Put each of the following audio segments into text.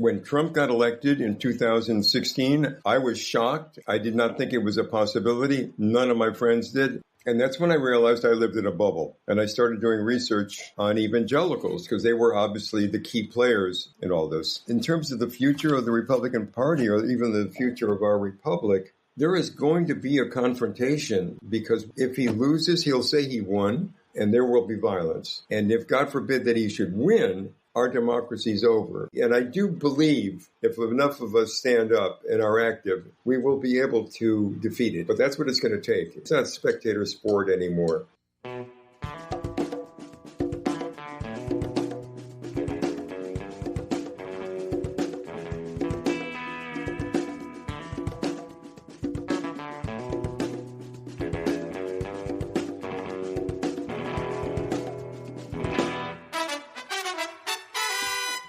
When Trump got elected in 2016, I was shocked. I did not think it was a possibility. None of my friends did. And that's when I realized I lived in a bubble. And I started doing research on evangelicals because they were obviously the key players in all this. In terms of the future of the Republican Party or even the future of our republic, there is going to be a confrontation because if he loses, he'll say he won and there will be violence. And if God forbid that he should win, our democracy's over. And I do believe if enough of us stand up and are active, we will be able to defeat it. But that's what it's going to take. It's not spectator sport anymore.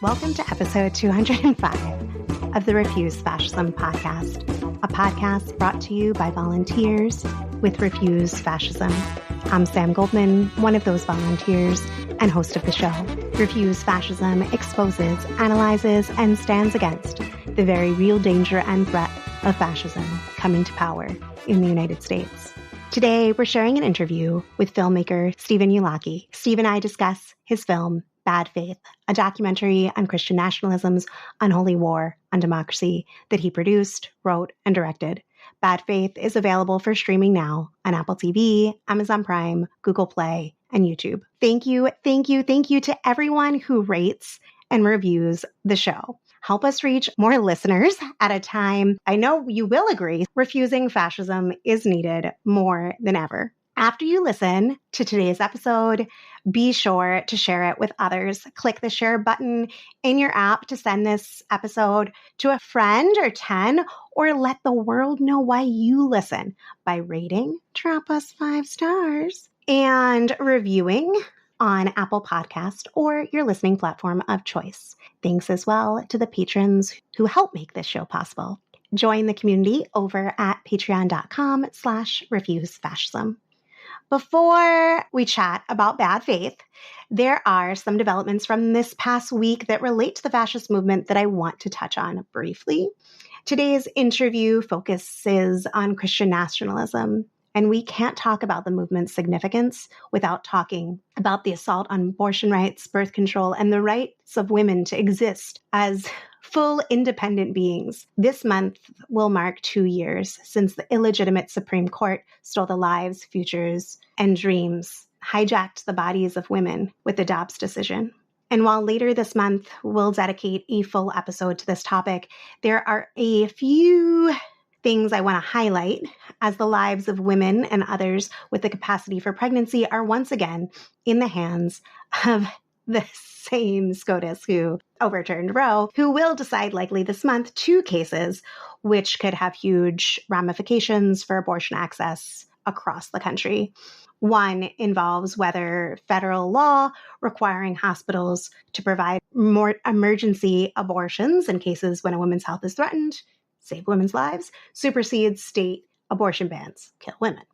Welcome to episode 205 of the Refuse Fascism podcast, a podcast brought to you by volunteers with Refuse Fascism. I'm Sam Goldman, one of those volunteers and host of the show. Refuse Fascism exposes, analyzes, and stands against the very real danger and threat of fascism coming to power in the United States. Today, we're sharing an interview with filmmaker Stephen Youlaki. Steve and I discuss his film, Bad Faith, a documentary on Christian nationalism's unholy war on democracy that he produced, wrote, and directed. Bad Faith is available for streaming now on Apple TV, Amazon Prime, Google Play, and YouTube. Thank you to everyone who rates and reviews the show. Help us reach more listeners at a time, I know you will agree, refusing fascism is needed more than ever. After you listen to today's episode, be sure to share it with others. Click the share button in your app to send this episode to a friend or 10, or let the world know why you listen by rating, drop us 5 stars, and reviewing on Apple Podcast or your listening platform of choice. Thanks as well to the patrons who help make this show possible. Join the community over at patreon.com/refusefascism. Before we chat about Bad Faith, there are some developments from this past week that relate to the fascist movement that I want to touch on briefly. Today's interview focuses on Christian nationalism, and we can't talk about the movement's significance without talking about the assault on abortion rights, birth control, and the rights of women to exist as full independent beings. This month will mark 2 years since the illegitimate Supreme Court stole the lives, futures, and dreams, hijacked the bodies of women with the Dobbs decision. And while later this month we'll dedicate a full episode to this topic, there are a few things I want to highlight as the lives of women and others with the capacity for pregnancy are once again in the hands of the same SCOTUS who overturned Roe, who will decide likely this month 2 cases which could have huge ramifications for abortion access across the country. One involves whether federal law requiring hospitals to provide more emergency abortions in cases when a woman's health is threatened, save women's lives, supersedes state abortion bans, kill women.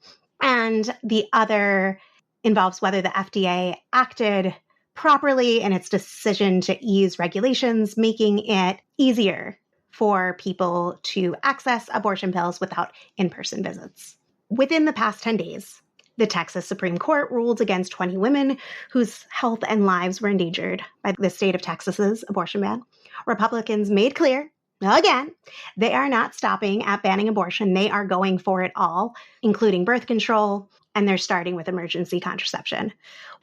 And the other involves whether the FDA acted properly in its decision to ease regulations, making it easier for people to access abortion pills without in-person visits. Within the past 10 days, the Texas Supreme Court ruled against 20 women whose health and lives were endangered by the state of Texas's abortion ban. Republicans made clear, again, they are not stopping at banning abortion. They are going for it all, including birth control, and they're starting with emergency contraception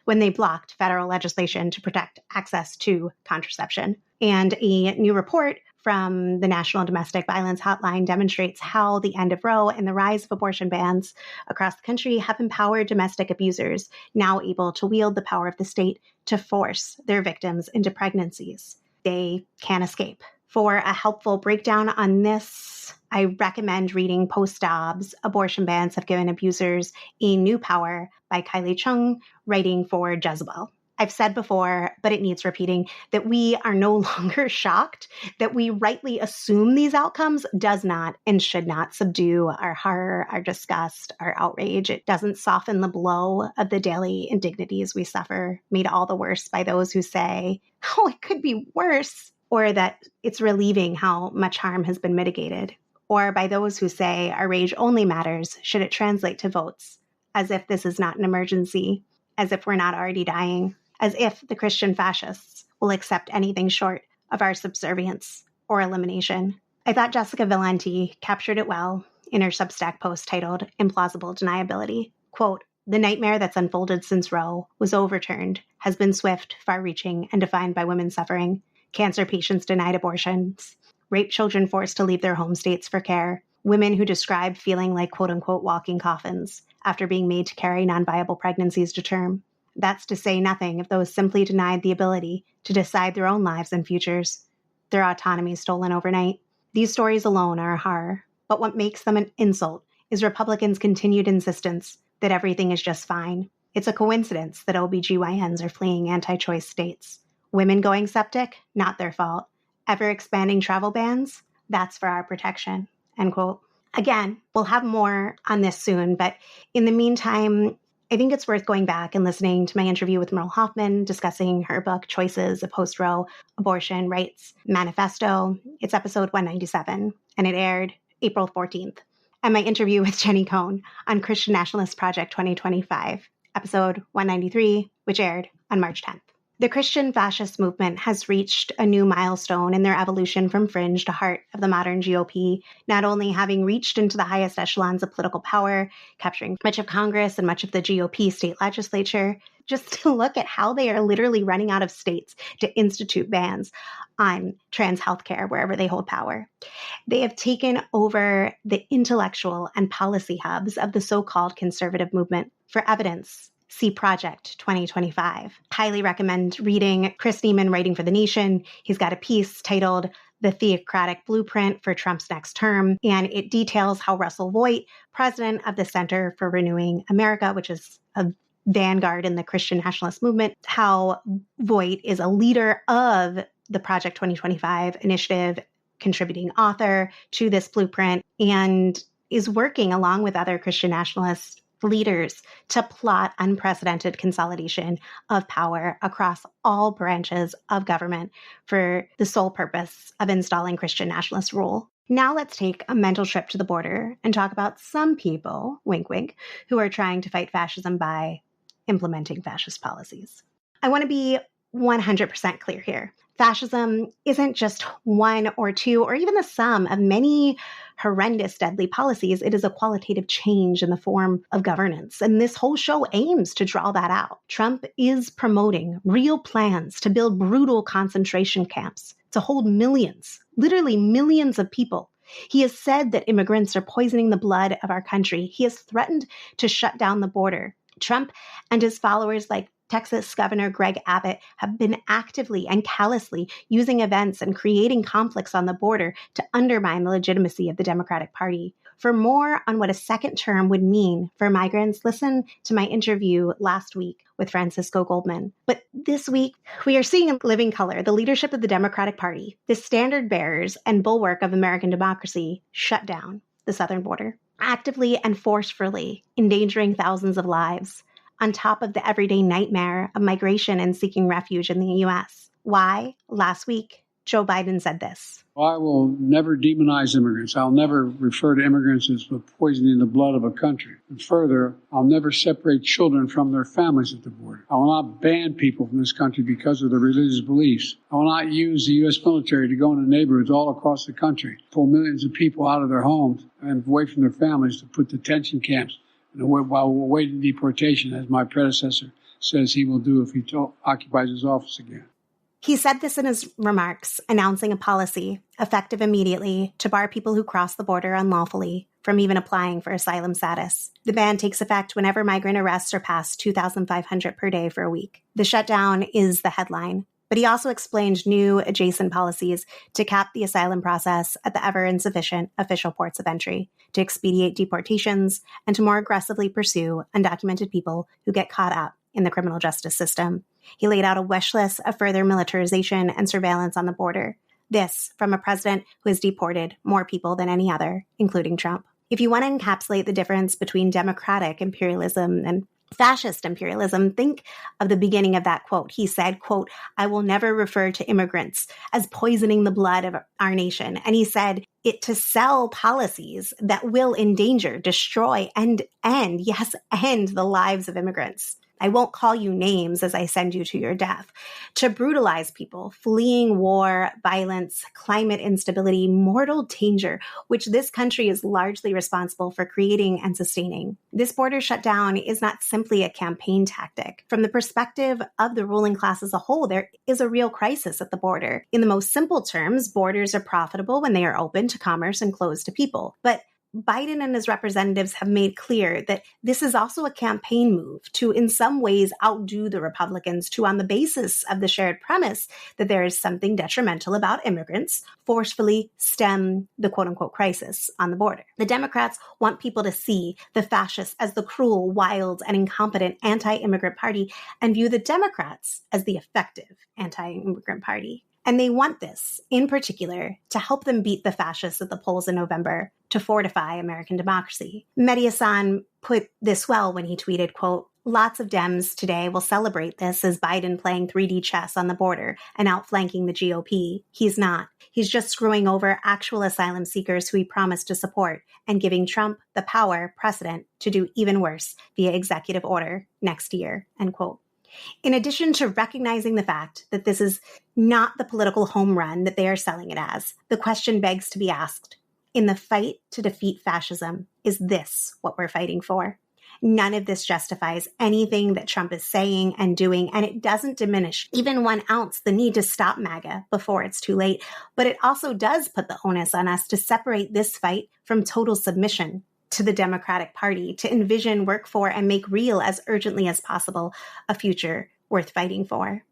when they blocked federal legislation to protect access to contraception. And a new report from the National Domestic Violence Hotline demonstrates how the end of Roe and the rise of abortion bans across the country have empowered domestic abusers, now able to wield the power of the state to force their victims into pregnancies they can't escape. For a helpful breakdown on this, I recommend reading Post-Dobbs, Abortion Bans Have Given Abusers a New Power by Kylie Chung, writing for Jezebel. I've said before, but it needs repeating, that we are no longer shocked that we rightly assume these outcomes does not and should not subdue our horror, our disgust, our outrage. It doesn't soften the blow of the daily indignities we suffer, made all the worse by those who say, oh, it could be worse. or that it's relieving how much harm has been mitigated, or by those who say our rage only matters should it translate to votes, as if this is not an emergency, as if we're not already dying, as if the Christian fascists will accept anything short of our subservience or elimination. I thought Jessica Valenti captured it well in her Substack post titled Implausible Deniability. Quote, "The nightmare that's unfolded since Roe was overturned has been swift, far-reaching, and defined by women's suffering. Cancer patients denied abortions, rape children forced to leave their home states for care, women who described feeling like quote-unquote walking coffins after being made to carry non-viable pregnancies to term. That's to say nothing of those simply denied the ability to decide their own lives and futures, their autonomy stolen overnight. These stories alone are a horror, but what makes them an insult is Republicans' continued insistence that everything is just fine. It's a coincidence that OBGYNs are fleeing anti-choice states. Women going septic? Not their fault. Ever-expanding travel bans? That's for our protection." End quote. Again, we'll have more on this soon, but in the meantime, I think it's worth going back and listening to my interview with Merle Hoffman discussing her book, Choices, a Post-Roe Abortion Rights Manifesto. It's episode 197, and it aired April 14th. And my interview with Jenny Cohn on Christian Nationalist Project 2025, episode 193, which aired on March 10th. The Christian fascist movement has reached a new milestone in their evolution from fringe to heart of the modern GOP, not only having reached into the highest echelons of political power, capturing much of Congress and much of the GOP state legislature, just to look at how they are literally running out of states to institute bans on trans healthcare wherever they hold power. They have taken over the intellectual and policy hubs of the so-called conservative movement. For evidence, see Project 2025. Highly recommend reading Chris Neiman writing for The Nation. He's got a piece titled The Theocratic Blueprint for Trump's Next Term, and it details how Russell Voigt, president of the Center for Renewing America, which is a vanguard in the Christian nationalist movement, how Voigt is a leader of the Project 2025 initiative, contributing author to this blueprint, and is working along with other Christian nationalist leaders to plot unprecedented consolidation of power across all branches of government for the sole purpose of installing Christian nationalist rule. Now let's take a mental trip to the border and talk about some people, wink wink, who are trying to fight fascism by implementing fascist policies. I want to be 100% clear here. Fascism isn't just one or two or even the sum of many horrendous, deadly policies. It is a qualitative change in the form of governance. And this whole show aims to draw that out. Trump is promoting real plans to build brutal concentration camps to hold millions, literally millions of people. He has said that immigrants are poisoning the blood of our country. He has threatened to shut down the border. Trump and his followers like Texas Governor Greg Abbott have been actively and callously using events and creating conflicts on the border to undermine the legitimacy of the Democratic Party. For more on what a second term would mean for migrants, listen to my interview last week with Francisco Goldman. But this week, we are seeing in living color the leadership of the Democratic Party, the standard bearers and bulwark of American democracy, shut down the southern border, actively and forcefully endangering thousands of lives, on top of the everyday nightmare of migration and seeking refuge in the U.S. Why? Last week, Joe Biden said this. I will never demonize immigrants. I'll never refer to immigrants as poisoning the blood of a country. And further, I'll never separate children from their families at the border. I will not ban people from this country because of their religious beliefs. I will not use the U.S. military to go into neighborhoods all across the country, pull millions of people out of their homes and away from their families to put detention camps while we're waiting deportation, as my predecessor says he will do if he occupies his office again. He said this in his remarks, announcing a policy, effective immediately, to bar people who cross the border unlawfully from even applying for asylum status. The ban takes effect whenever migrant arrests surpass 2,500 per day for a week. The shutdown is the headline, but he also explained new adjacent policies to cap the asylum process at the ever-insufficient official ports of entry, to expedite deportations, and to more aggressively pursue undocumented people who get caught up in the criminal justice system. He laid out a wish list of further militarization and surveillance on the border. This from a president who has deported more people than any other, including Trump. If you want to encapsulate the difference between democratic imperialism and fascist imperialism, think of the beginning of that quote. He said, quote, "I will never refer to immigrants as poisoning the blood of our nation." And he said it to sell policies that will endanger, destroy, and end the lives of immigrants. I won't call you names as I send you to your death. To brutalize people fleeing war, violence, climate instability, mortal danger, which this country is largely responsible for creating and sustaining. This border shutdown is not simply a campaign tactic. From the perspective of the ruling class as a whole, there is a real crisis at the border. In the most simple terms, borders are profitable when they are open to commerce and closed to people. But Biden and his representatives have made clear that this is also a campaign move to, in some ways, outdo the Republicans, to, on the basis of the shared premise that there is something detrimental about immigrants, forcefully stem the quote-unquote crisis on the border. The Democrats want people to see the fascists as the cruel, wild, and incompetent anti-immigrant party and view the Democrats as the effective anti-immigrant party. And they want this, in particular, to help them beat the fascists at the polls in November, to fortify American democracy. Mehdi Hasan put this well when he tweeted, quote, "Lots of Dems today will celebrate this as Biden playing 3D chess on the border and outflanking the GOP. He's not. He's just screwing over actual asylum seekers who he promised to support and giving Trump the power precedent to do even worse via executive order next year," end quote. In addition to recognizing the fact that this is not the political home run that they are selling it as, the question begs to be asked, in the fight to defeat fascism, is this what we're fighting for? None of this justifies anything that Trump is saying and doing, and it doesn't diminish even 1 ounce the need to stop MAGA before it's too late. But it also does put the onus on us to separate this fight from total submission to the Democratic Party, to envision, work for, and make real as urgently as possible a future worth fighting for.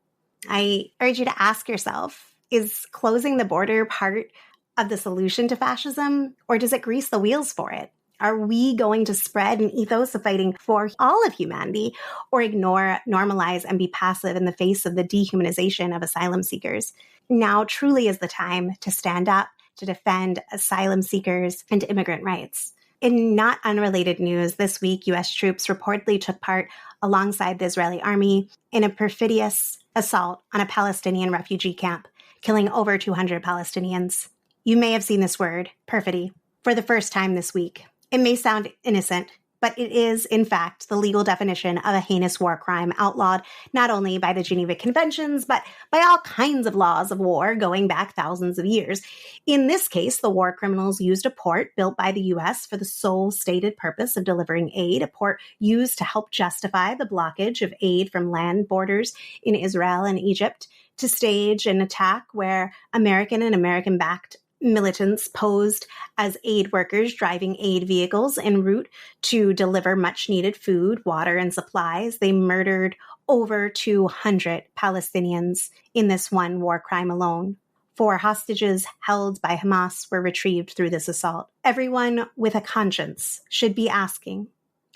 I urge you to ask yourself, is closing the border part of the solution to fascism, or does it grease the wheels for it? Are we going to spread an ethos of fighting for all of humanity, or ignore, normalize, and be passive in the face of the dehumanization of asylum seekers? Now truly is the time to stand up, to defend asylum seekers and immigrant rights. In not unrelated news, this week, U.S. troops reportedly took part alongside the Israeli army in a perfidious assault on a Palestinian refugee camp, killing over 200 Palestinians. You may have seen this word, perfidy, for the first time this week. It may sound innocent, but it is, in fact, the legal definition of a heinous war crime outlawed not only by the Geneva Conventions, but by all kinds of laws of war going back thousands of years. In this case, the war criminals used a port built by the U.S. for the sole stated purpose of delivering aid, a port used to help justify the blockage of aid from land borders in Israel and Egypt, to stage an attack where American and American-backed militants posed as aid workers driving aid vehicles en route to deliver much-needed food, water, and supplies. They murdered over 200 Palestinians in this one war crime alone. 4 hostages held by Hamas were retrieved through this assault. Everyone with a conscience should be asking,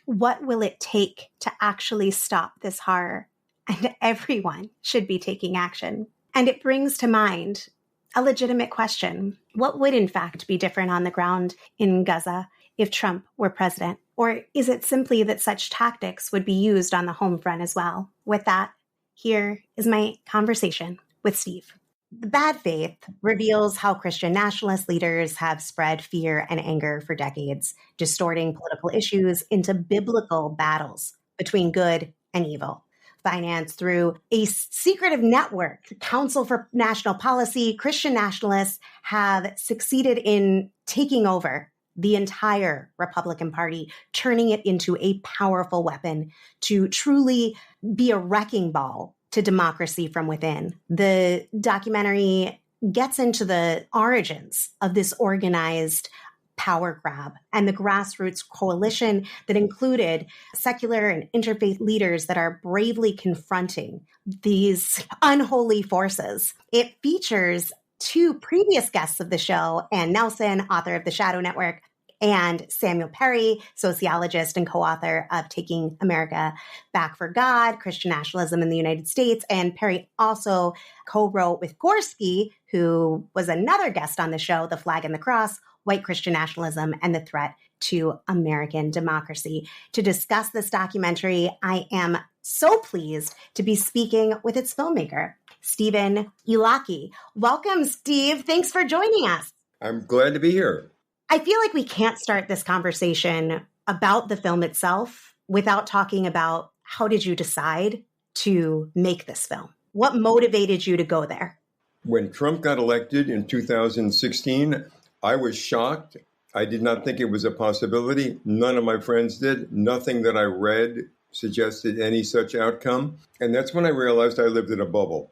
what will it take to actually stop this horror? And everyone should be taking action. And it brings to mind a legitimate question. What would in fact be different on the ground in Gaza if Trump were president? Or is it simply that such tactics would be used on the home front as well? With that, here is my conversation with Steve. The Bad Faith reveals how Christian nationalist leaders have spread fear and anger for decades, distorting political issues into biblical battles between good and evil. Financed through a secretive network, the Council for National Policy, Christian nationalists have succeeded in taking over the entire Republican Party, turning it into a powerful weapon to truly be a wrecking ball to democracy from within. The documentary gets into the origins of this organized power grab and the grassroots coalition that included secular and interfaith leaders that are bravely confronting these unholy forces. It features 2 previous guests of the show, Ann Nelson, author of The Shadow Network, and Samuel Perry, sociologist and co-author of Taking America Back for God, Christian Nationalism in the United States. And Perry also co-wrote with Gorski, who was another guest on the show, The Flag and the Cross, white Christian nationalism and the threat to American democracy. To discuss this documentary, I am so pleased to be speaking with its filmmaker, Stephen Ilaki. Welcome, Steve. Thanks for joining us. I'm glad to be here. I feel like we can't start this conversation about the film itself without talking about how did you decide to make this film? What motivated you to go there? When Trump got elected in 2016, I was shocked. I did not think it was a possibility. None of my friends did. Nothing that I read suggested any such outcome. And that's when I realized I lived in a bubble.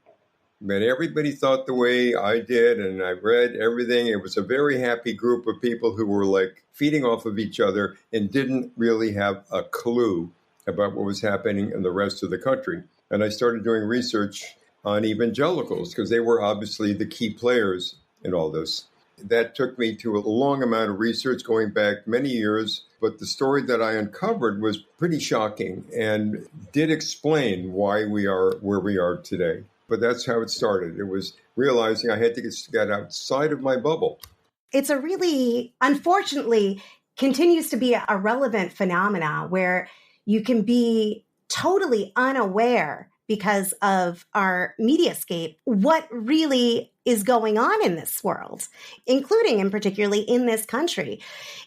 But everybody thought the way I did, and I read everything. It was a very happy group of people who were like feeding off of each other and didn't really have a clue about what was happening in the rest of the country. And I started doing research on evangelicals because they were obviously the key players in all this. That took me to a long amount of research going back many years. But the story that I uncovered was pretty shocking and did explain why we are where we are today. But that's how it started. It was realizing I had to get outside of my bubble. It's a really, unfortunately, continues to be a relevant phenomena where you can be totally unaware because of our mediascape what really is going on in this world, including and particularly in this country.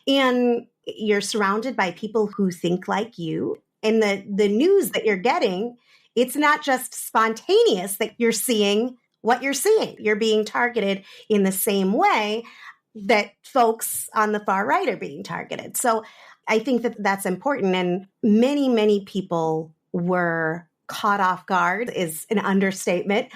And you're surrounded by people who think like you. And the news that you're getting, it's not just spontaneous that you're seeing what you're seeing. You're being targeted in the same way that folks on the far right are being targeted. So I think that that's important. And many, many people were caught off guard, is an understatement,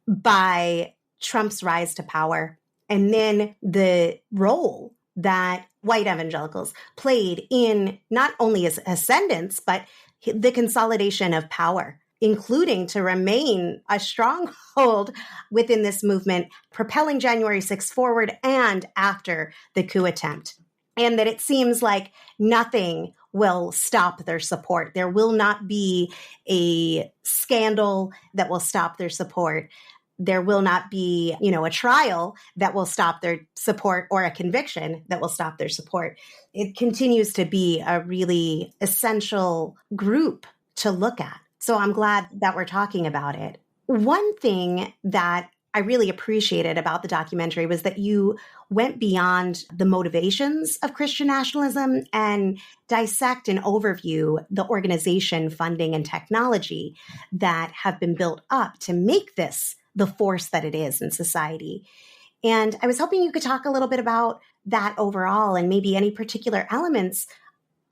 by Trump's rise to power. And then the role that white evangelicals played in not only his ascendance, but the consolidation of power, including to remain a stronghold within this movement, propelling January 6th forward and after the coup attempt. And that it seems like nothing will stop their support. There will not be a scandal that will stop their support. There will not be, a trial that will stop their support or a conviction that will stop their support. It continues to be a really essential group to look at. So I'm glad that we're talking about it. One thing that I really appreciated about the documentary was that you went beyond the motivations of Christian nationalism and dissect and overview the organization, funding, and technology that have been built up to make this the force that it is in society. And I was hoping you could talk a little bit about that overall and maybe any particular elements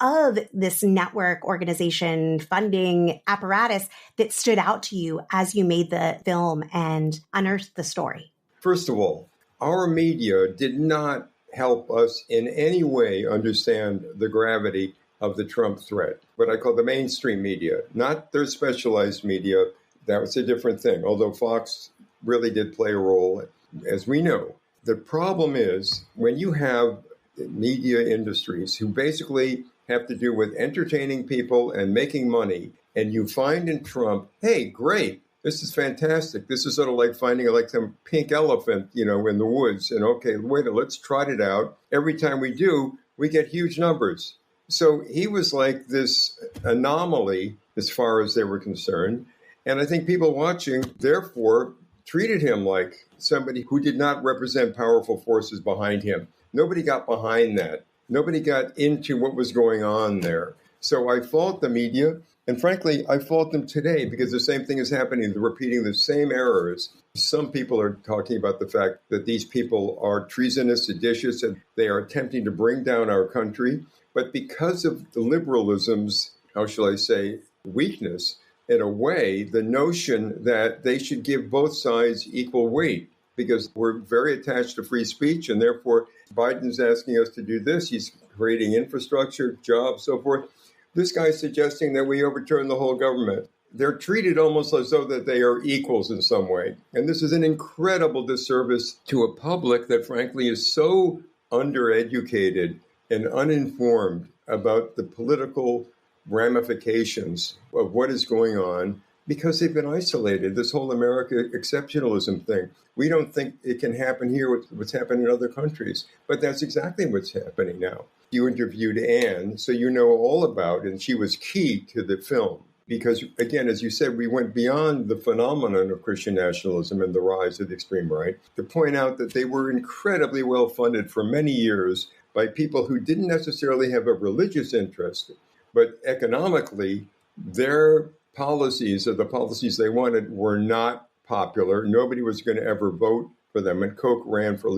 of this network, organization, funding apparatus that stood out to you as you made the film and unearthed the story. First of all, our media did not help us in any way understand the gravity of the Trump threat. What I call the mainstream media, not their specialized media. That was a different thing, although Fox really did play a role, as we know. The problem is when you have media industries who basically have to do with entertaining people and making money, and you find in Trump, hey, great, this is fantastic. This is sort of like finding like some pink elephant, in the woods. And okay, wait, let's trot it out. Every time we do, we get huge numbers. So he was like this anomaly as far as they were concerned. And I think people watching, therefore, treated him like somebody who did not represent powerful forces behind him. Nobody got behind that. Nobody got into what was going on there. So I fault the media. And frankly, I fault them today because the same thing is happening. They're repeating the same errors. Some people are talking about the fact that these people are treasonous, seditious, and they are attempting to bring down our country. But because of the liberalism's, how shall I say, weakness, in a way, the notion that they should give both sides equal weight, because we're very attached to free speech, and therefore Biden's asking us to do this. He's creating infrastructure, jobs, so forth. This guy's suggesting that we overturn the whole government. They're treated almost as though that they are equals in some way. And this is an incredible disservice to a public that, frankly, is so undereducated and uninformed about the political ramifications of what is going on Because they've been isolated. This whole America exceptionalism thing. We don't think it can happen here with what's happening in other countries. But that's exactly what's happening now. You interviewed Anne, so you know all about it, and she was key to the film. Because, again, as you said, we went beyond the phenomenon of Christian nationalism and the rise of the extreme right to point out that they were incredibly well funded for many years by people who didn't necessarily have a religious interest, but economically, their policies, or the policies they wanted, were not popular. Nobody was going to ever vote for them. And Koch ran for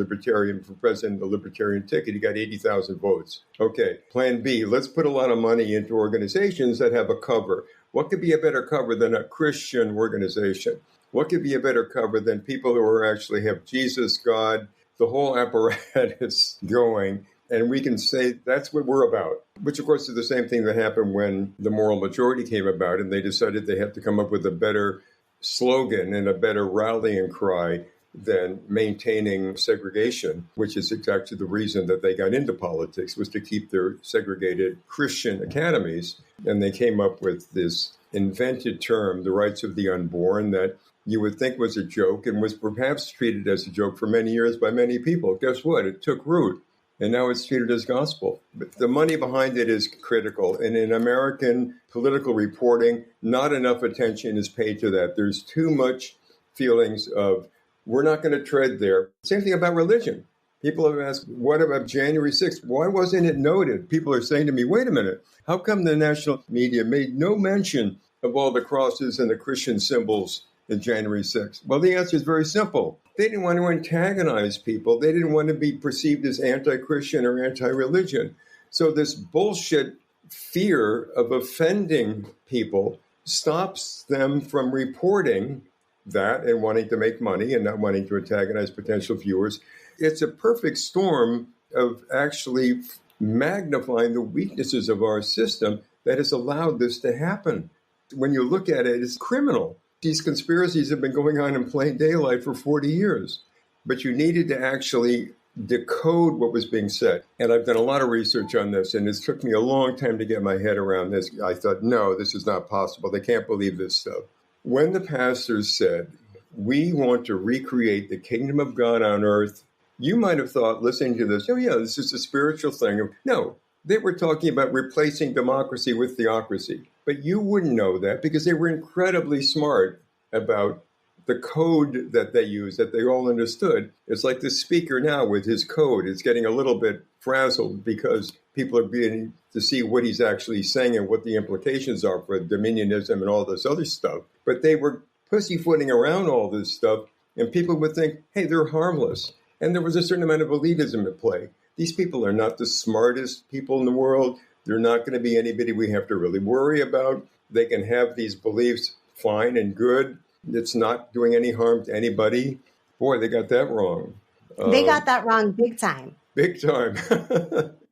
president, the Libertarian ticket. He got 80,000 votes. Okay, plan B, let's put a lot of money into organizations that have a cover. What could be a better cover than a Christian organization? What could be a better cover than people who are actually have Jesus, God, the whole apparatus going? And we can say that's what we're about, which, of course, is the same thing that happened when the moral majority came about and they decided they have to come up with a better slogan and a better rallying cry than maintaining segregation, which is exactly the reason that they got into politics, was to keep their segregated Christian academies. And they came up with this invented term, the rights of the unborn, that you would think was a joke and was perhaps treated as a joke for many years by many people. Guess what? It took root. And now it's treated as gospel. But the money behind it is critical. And in American political reporting, not enough attention is paid to that. There's too much feelings of, we're not going to tread there. Same thing about religion. People have asked, what about January 6th? Why wasn't it noted? People are saying to me, wait a minute, how come the national media made no mention of all the crosses and the Christian symbols in January 6th? Well, the answer is very simple. They didn't want to antagonize people. They didn't want to be perceived as anti-Christian or anti-religion. So this bullshit fear of offending people stops them from reporting that and wanting to make money and not wanting to antagonize potential viewers. It's a perfect storm of actually magnifying the weaknesses of our system that has allowed this to happen. When you look at it, it's criminal. These conspiracies have been going on in plain daylight for 40 years. But you needed to actually decode what was being said. And I've done a lot of research on this, and it took me a long time to get my head around this. I thought, no, this is not possible. They can't believe this stuff. When the pastors said, we want to recreate the kingdom of God on earth, you might have thought, listening to this, oh yeah, this is a spiritual thing. No, they were talking about replacing democracy with theocracy. But you wouldn't know that because they were incredibly smart about the code that they use, that they all understood. It's like the speaker now with his code. It's getting a little bit frazzled because people are beginning to see what he's actually saying and what the implications are for dominionism and all this other stuff. But they were pussyfooting around all this stuff, and people would think, hey, they're harmless. And there was a certain amount of elitism at play. These people are not the smartest people in the world. They're not going to be anybody we have to really worry about. They can have these beliefs fine and good. It's not doing any harm to anybody. Boy, they got that wrong. They got that wrong big time. Big time.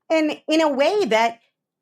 And in a way that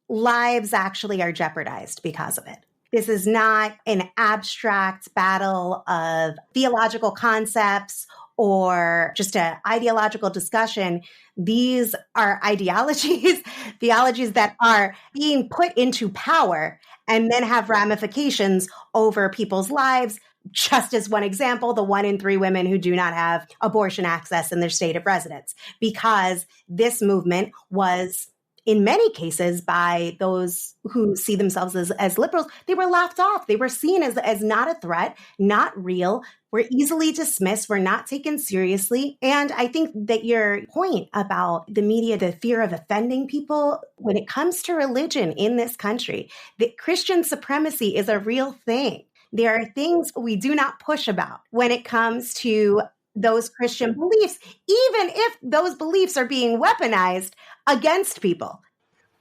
lives actually are jeopardized because of it. This is not an abstract battle of theological concepts or just an ideological discussion. These are ideologies, theologies that are being put into power and then have ramifications over people's lives. Just as one example, the 1 in 3 women who do not have abortion access in their state of residence, because this movement was, in many cases, by those who see themselves as liberals, they were laughed off. They were seen as not a threat, not real, were easily dismissed, were not taken seriously. And I think that your point about the media, the fear of offending people, when it comes to religion in this country, that Christian supremacy is a real thing. There are things we do not push about when it comes to those Christian beliefs, even if those beliefs are being weaponized against people.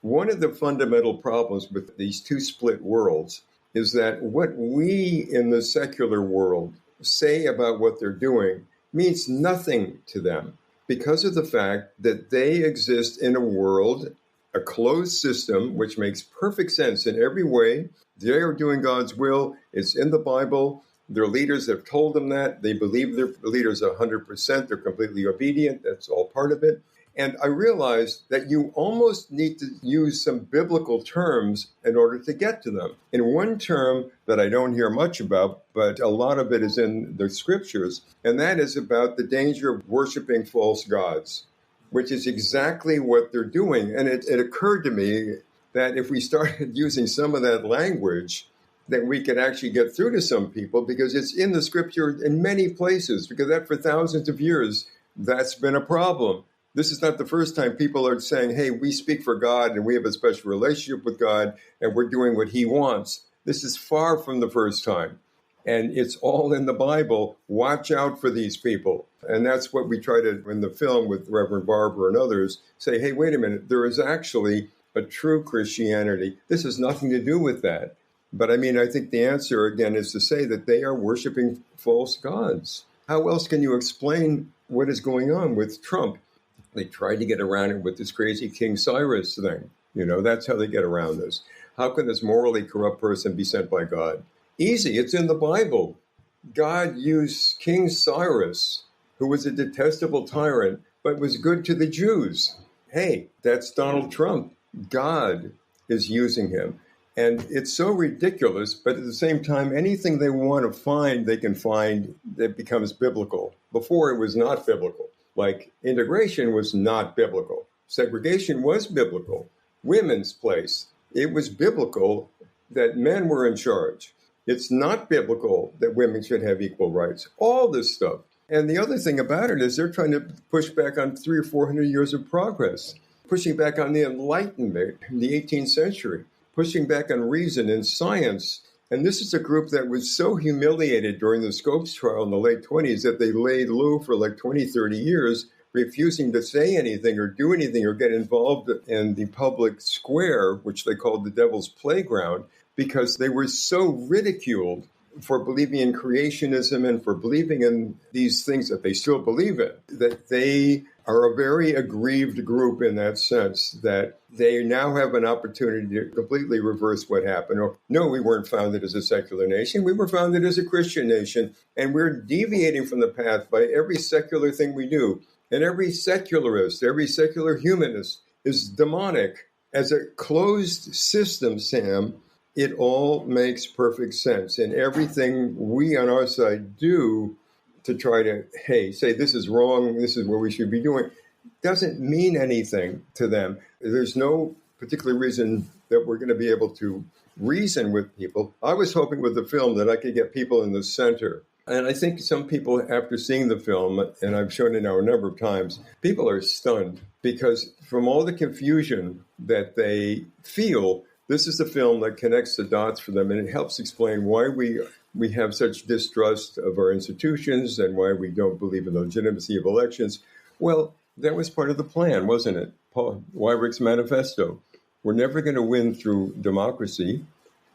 One of the fundamental problems with these two split worlds is that what we in the secular world say about what they're doing means nothing to them because of the fact that they exist in a world, a closed system, which makes perfect sense in every way. They are doing God's will. It's in the Bible. Their leaders have told them that. They believe their leaders 100%. They're completely obedient. That's all part of it. And I realized that you almost need to use some biblical terms in order to get to them. And one term that I don't hear much about, but a lot of it is in the scriptures, and that is about the danger of worshiping false gods, which is exactly what they're doing. And it occurred to me that if we started using some of that language, that we could actually get through to some people, because it's in the scripture in many places, because that for thousands of years, that's been a problem. This is not the first time people are saying, hey, we speak for God and we have a special relationship with God and we're doing what he wants. This is far from the first time. And it's all in the Bible. Watch out for these people. And that's what we try to, in the film with Reverend Barber and others, say, hey, wait a minute, there is actually a true Christianity. This has nothing to do with that. But I mean, I think the answer, again, is to say that they are worshiping false gods. How else can you explain what is going on with Trump? They tried to get around it with this crazy King Cyrus thing. You know, that's how they get around this. How can this morally corrupt person be sent by God? Easy, it's in the Bible. God used King Cyrus, who was a detestable tyrant, but was good to the Jews. Hey, that's Donald Trump. God is using him. And it's so ridiculous, but at the same time, anything they want to find, they can find that becomes biblical. Before it was not biblical. Like integration was not biblical. Segregation was biblical. Women's place, it was biblical that men were in charge. It's not biblical that women should have equal rights. All this stuff. And the other thing about it is they're trying to push back on 300 or 400 years of progress, pushing back on the Enlightenment in the 18th century, pushing back on reason and science. And this is a group that was so humiliated during the Scopes trial in the late 20s that they laid low for like 20, 30 years, refusing to say anything or do anything or get involved in the public square, which they called the Devil's Playground, because they were so ridiculed for believing in creationism and for believing in these things that they still believe in, that they are a very aggrieved group in that sense, that they now have an opportunity to completely reverse what happened. Or, no, we weren't founded as a secular nation. We were founded as a Christian nation, and we're deviating from the path by every secular thing we do. And every secularist, every secular humanist is demonic. As a closed system, Sam, it all makes perfect sense. And everything we on our side do to try to, hey, say this is wrong, this is what we should be doing, doesn't mean anything to them. There's no particular reason that we're going to be able to reason with people. I was hoping with the film that I could get people in the center. And I think some people, after seeing the film, and I've shown it now a number of times, people are stunned because from all the confusion that they feel, this is a film that connects the dots for them, and it helps explain why we have such distrust of our institutions and why we don't believe in the legitimacy of elections. Well, that was part of the plan, wasn't it? Paul Weyrich's manifesto. We're never going to win through democracy.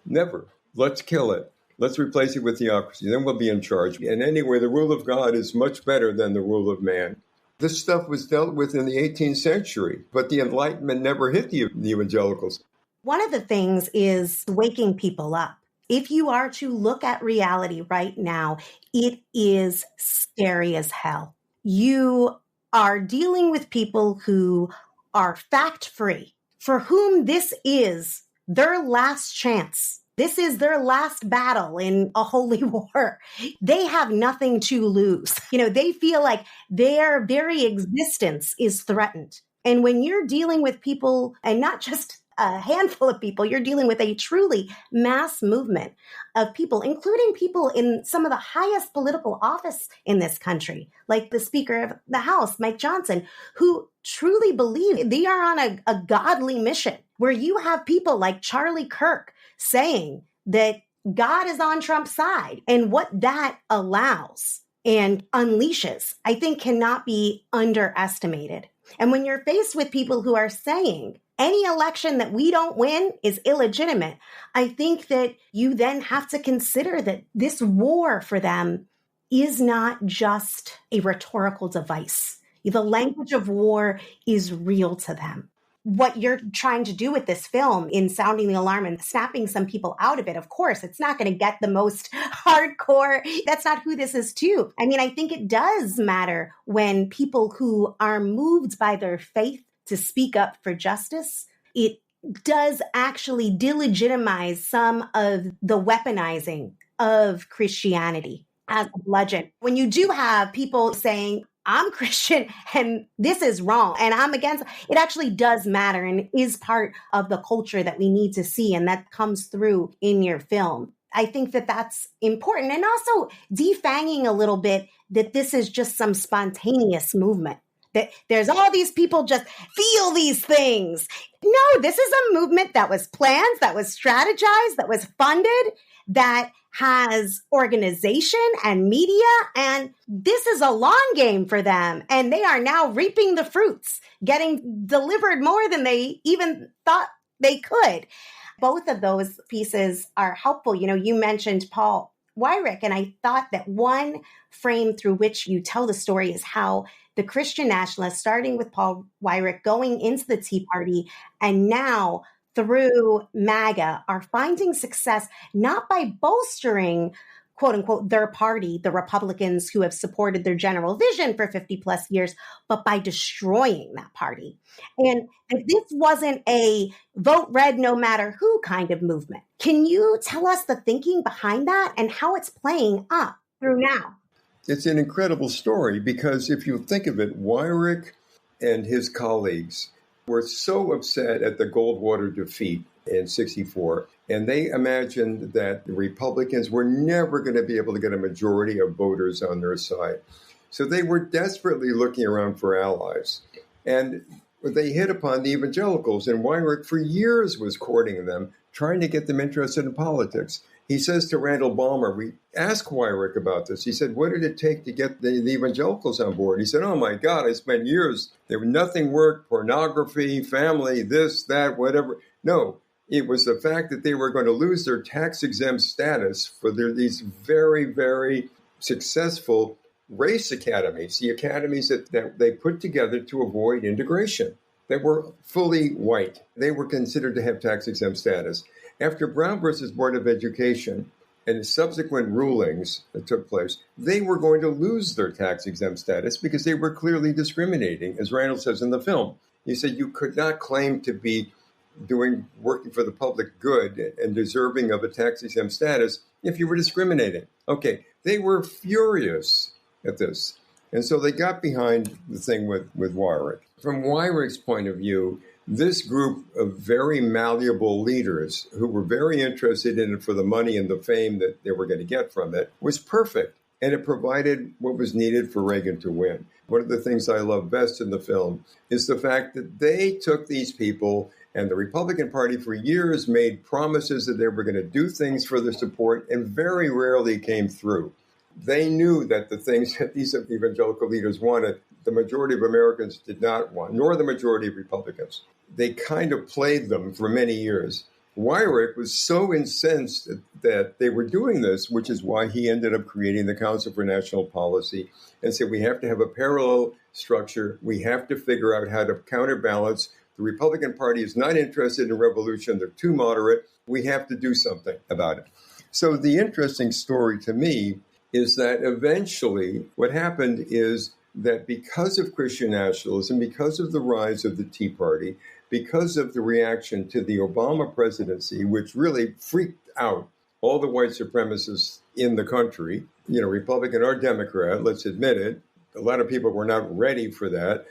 Never. Let's kill it. Let's replace it with theocracy. Then we'll be in charge. And anyway, the rule of God is much better than the rule of man. This stuff was dealt with in the 18th century, but the Enlightenment never hit the evangelicals. One of the things is waking people up. If you are to look at reality right now, it is scary as hell. You are dealing with people who are fact-free, for whom this is their last chance. This is their last battle in a holy war. They have nothing to lose. They feel like their very existence is threatened. And when you're dealing with people, and not just a handful of people, you're dealing with a truly mass movement of people, including people in some of the highest political office in this country, like the Speaker of the House, Mike Johnson, who truly believe they are on a godly mission, where you have people like Charlie Kirk saying that God is on Trump's side, and what that allows and unleashes, I think, cannot be underestimated. And when you're faced with people who are saying any election that we don't win is illegitimate, I think that you then have to consider that this war for them is not just a rhetorical device. The language of war is real to them. what you're trying to do with this film in sounding the alarm and snapping some people out of it. Of course, it's not going to get the most hardcore. That's not who this is to. I mean, I think it does matter when people who are moved by their faith to speak up for justice, it does actually delegitimize some of the weaponizing of Christianity as a bludgeon. When you do have people saying, I'm Christian and this is wrong and I'm against, it actually does matter and is part of the culture that we need to see. And that comes through in your film. I think that that's important. And also defanging a little bit that this is just some spontaneous movement. That there's all these people just feel these things. No, this is a movement that was planned, that was strategized, that was funded, that has organization and media. And this is a long game for them. And they are now reaping the fruits, getting delivered more than they even thought they could. Both of those pieces are helpful. You know, you mentioned Paul Weyrich, and I thought that one frame through which you tell the story is how the Christian nationalists, starting with Paul Weyrich, going into the Tea Party, and now through MAGA, are finding success not by bolstering, quote unquote, their party, the Republicans who have supported their general vision for 50 plus years, but by destroying that party. And this wasn't a vote red no matter who kind of movement. Can you tell us the thinking behind that and how it's playing up through now? It's an incredible story because if you think of it, Weyrich and his colleagues were so upset at the Goldwater defeat in '64, and they imagined that the Republicans were never going to be able to get a majority of voters on their side. So they were desperately looking around for allies. And they hit upon the evangelicals, and Weyrich for years was courting them, trying to get them interested in politics. He says to Randall Balmer, we asked Weyrich about this. He said, what did it take to get the evangelicals on board? He said, oh my God, I spent years. There was nothing worked, pornography, family, this, that, whatever. No, it was the fact that they were going to lose their tax-exempt status for these very, very successful race academies, the academies that they put together to avoid integration. They were fully white. They were considered to have tax-exempt status. After Brown versus Board of Education and subsequent rulings that took place, they were going to lose their tax-exempt status because they were clearly discriminating, as Randall says in the film. He said you could not claim to be working for the public good and deserving of a tax-exempt status if you were discriminating. Okay, they were furious at this. And so they got behind the thing with Weyrich. From Weyrich's point of view, this group of very malleable leaders who were very interested in it for the money and the fame that they were going to get from it was perfect. And it provided what was needed for Reagan to win. One of the things I love best in the film is the fact that they took these people, and the Republican Party for years made promises that they were going to do things for their support and very rarely came through. They knew that the things that these evangelical leaders wanted, the majority of Americans did not want, nor the majority of Republicans. They kind of played them for many years. Weyrich was so incensed that they were doing this, which is why he ended up creating the Council for National Policy and said, we have to have a parallel structure. We have to figure out how to counterbalance. The Republican Party is not interested in revolution. They're too moderate. We have to do something about it. So the interesting story to me is that eventually what happened is that because of Christian nationalism, because of the rise of the Tea Party, because of the reaction to the Obama presidency, which really freaked out all the white supremacists in the country, Republican or Democrat, let's admit it, a lot of people were not ready for that.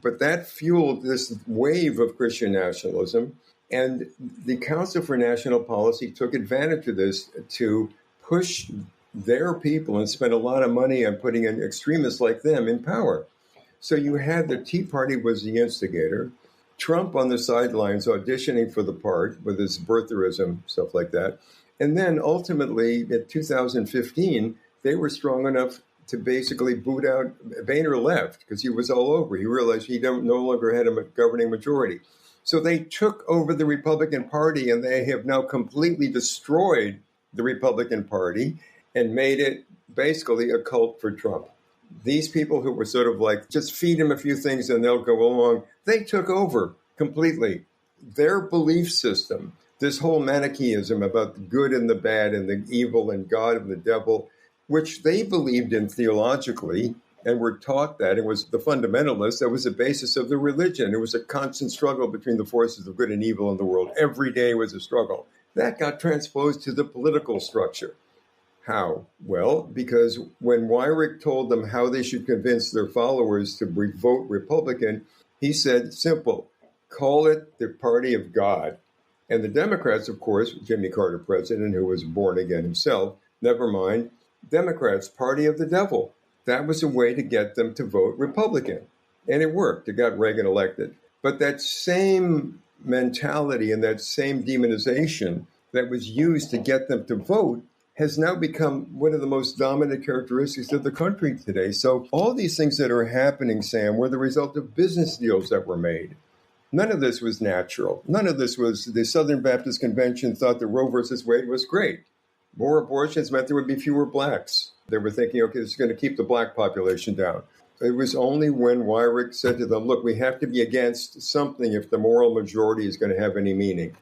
But that fueled this wave of Christian nationalism. And the Council for National Policy took advantage of this to push their people and spend a lot of money on putting in extremists like them in power. So you had the Tea Party was the instigator, Trump on the sidelines auditioning for the part with his birtherism, stuff like that. And then ultimately in 2015, they were strong enough to basically boot out. Boehner left because he was all over. He realized he no longer had a governing majority. So they took over the Republican Party, and they have now completely destroyed the Republican Party and made it basically a cult for Trump. These people who were sort of like, just feed him a few things and they'll go along, they took over completely. Their belief system, this whole Manichaeism about the good and the bad and the evil and God and the devil, which they believed in theologically and were taught that it was the fundamentalists, that was the basis of their religion. It was a constant struggle between the forces of good and evil in the world. Every day was a struggle. That got transposed to the political structure. How? Well, because when Weyrich told them how they should convince their followers to vote Republican, he said, simple, call it the party of God. And the Democrats, of course, Jimmy Carter president, who was born again himself, never mind, Democrats, party of the devil. That was a way to get them to vote Republican. And it worked. It got Reagan elected. But that same mentality and that same demonization that was used to get them to vote has now become one of the most dominant characteristics of the country today. So all these things that are happening, Sam, were the result of business deals that were made. None of this was natural. None of this was, the Southern Baptist Convention thought that Roe versus Wade was great. More abortions meant there would be fewer blacks. They were thinking, okay, this is going to keep the black population down. It was only when Weyrich said to them, look, we have to be against something if the moral majority is going to have any meaning.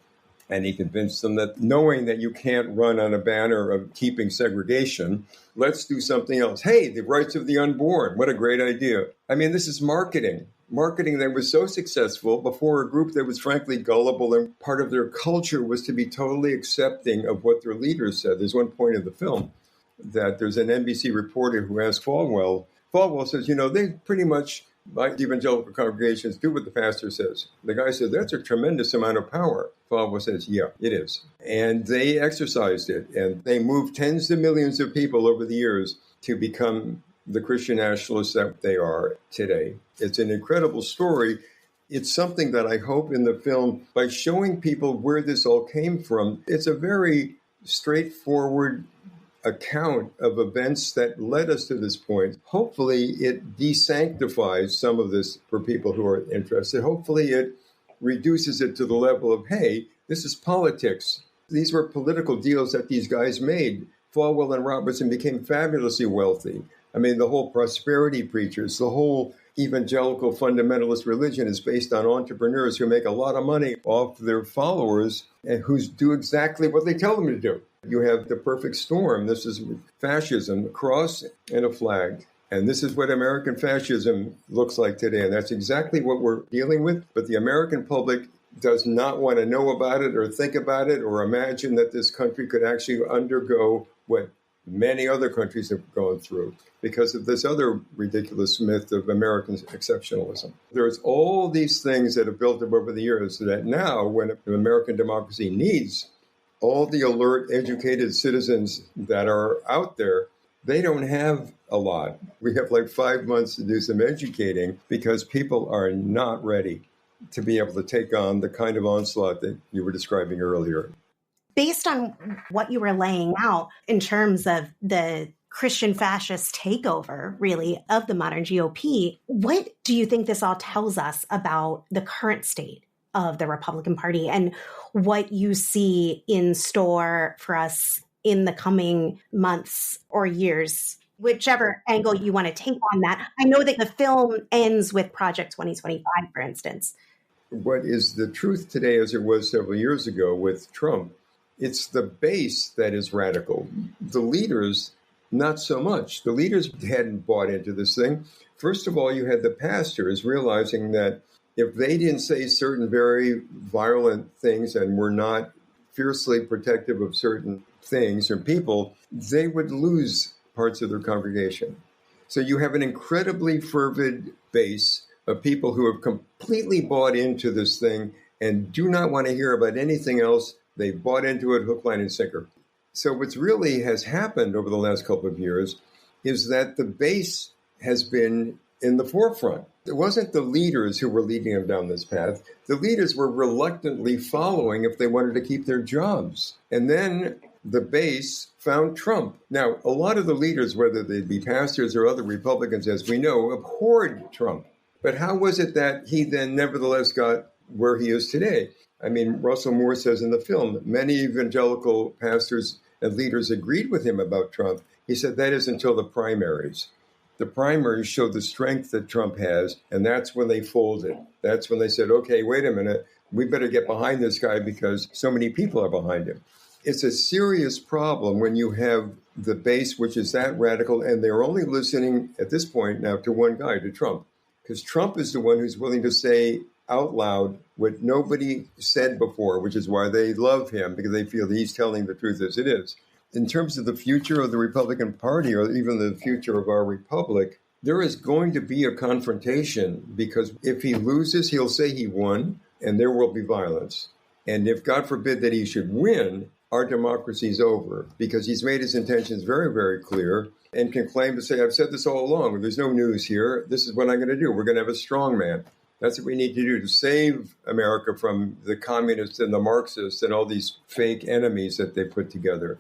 And he convinced them that knowing that you can't run on a banner of keeping segregation, let's do something else. Hey, the rights of the unborn. What a great idea. I mean, this is marketing. Marketing that was so successful before a group that was frankly gullible, and part of their culture was to be totally accepting of what their leaders said. There's one point in the film that there's an NBC reporter who asked Falwell. Falwell says, they pretty much, like evangelical congregations, do what the pastor says. The guy said, that's a tremendous amount of power. Falwell says, yeah, it is. And they exercised it, and they moved tens of millions of people over the years to become the Christian nationalists that they are today. It's an incredible story. It's something that I hope in the film, by showing people where this all came from, it's a very straightforward account of events that led us to this point. Hopefully it desanctifies some of this for people who are interested. Hopefully it reduces it to the level of, hey, this is politics. These were political deals that these guys made. Falwell and Robertson became fabulously wealthy. I mean, the whole prosperity preachers, the whole evangelical fundamentalist religion is based on entrepreneurs who make a lot of money off their followers and who do exactly what they tell them to do. You have the perfect storm. This is fascism, a cross and a flag. And this is what American fascism looks like today. And that's exactly what we're dealing with. But the American public does not want to know about it or think about it or imagine that this country could actually undergo what many other countries have gone through because of this other ridiculous myth of American exceptionalism. There's all these things that have built up over the years that now, when American democracy needs all the alert, educated citizens that are out there, they don't have a lot. We have like 5 months to do some educating because people are not ready to be able to take on the kind of onslaught that you were describing earlier. Based on what you were laying out in terms of the Christian fascist takeover, really, of the modern GOP, what do you think this all tells us about the current state of the Republican Party and what you see in store for us in the coming months or years, whichever angle you want to take on that? I know that the film ends with Project 2025, for instance. What is the truth today, as it was several years ago with Trump, it's the base that is radical. The leaders, not so much. The leaders hadn't bought into this thing. First of all, you had the pastors realizing that if they didn't say certain very violent things and were not fiercely protective of certain things or people, they would lose parts of their congregation. So you have an incredibly fervid base of people who have completely bought into this thing and do not want to hear about anything else. They bought into it hook, line, and sinker. So what's really has happened over the last couple of years is that the base has been in the forefront. It wasn't the leaders who were leading them down this path. The leaders were reluctantly following if they wanted to keep their jobs. And then the base found Trump. Now, a lot of the leaders, whether they be pastors or other Republicans, as we know, abhorred Trump. But how was it that he then nevertheless got where he is today? I mean, Russell Moore says in the film, many evangelical pastors and leaders agreed with him about Trump. He said that is until the primaries. The primaries showed the strength that Trump has, and that's when they folded. That's when they said, okay, wait a minute, we better get behind this guy because so many people are behind him. It's a serious problem when you have the base, which is that radical, and they're only listening at this point now to one guy, to Trump, because Trump is the one who's willing to say out loud what nobody said before, which is why they love him, because they feel that he's telling the truth as it is. In terms of the future of the Republican Party, or even the future of our republic, there is going to be a confrontation, because if he loses, he'll say he won, and there will be violence. And if, God forbid, that he should win, our democracy's over, because he's made his intentions very, very clear and can claim to say, I've said this all along. There's no news here. This is what I'm going to do. We're going to have a strong man. That's what we need to do to save America from the communists and the Marxists and all these fake enemies that they put together.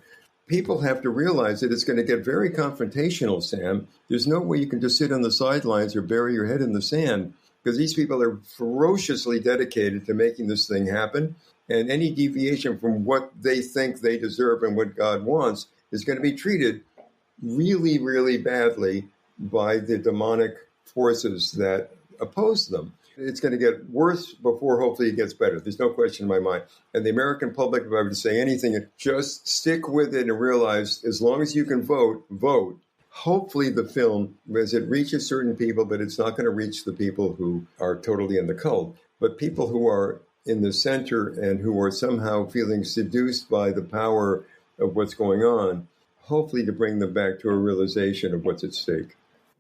People have to realize that it's going to get very confrontational, Sam. There's no way you can just sit on the sidelines or bury your head in the sand, because these people are ferociously dedicated to making this thing happen. And any deviation from what they think they deserve and what God wants is going to be treated really, really badly by the demonic forces that oppose them. It's going to get worse before hopefully it gets better. There's no question in my mind. And the American public, if I were to say anything, just stick with it and realize as long as you can vote, vote. Hopefully the film, as it reaches certain people, but it's not going to reach the people who are totally in the cult, but people who are in the center and who are somehow feeling seduced by the power of what's going on, hopefully to bring them back to a realization of what's at stake.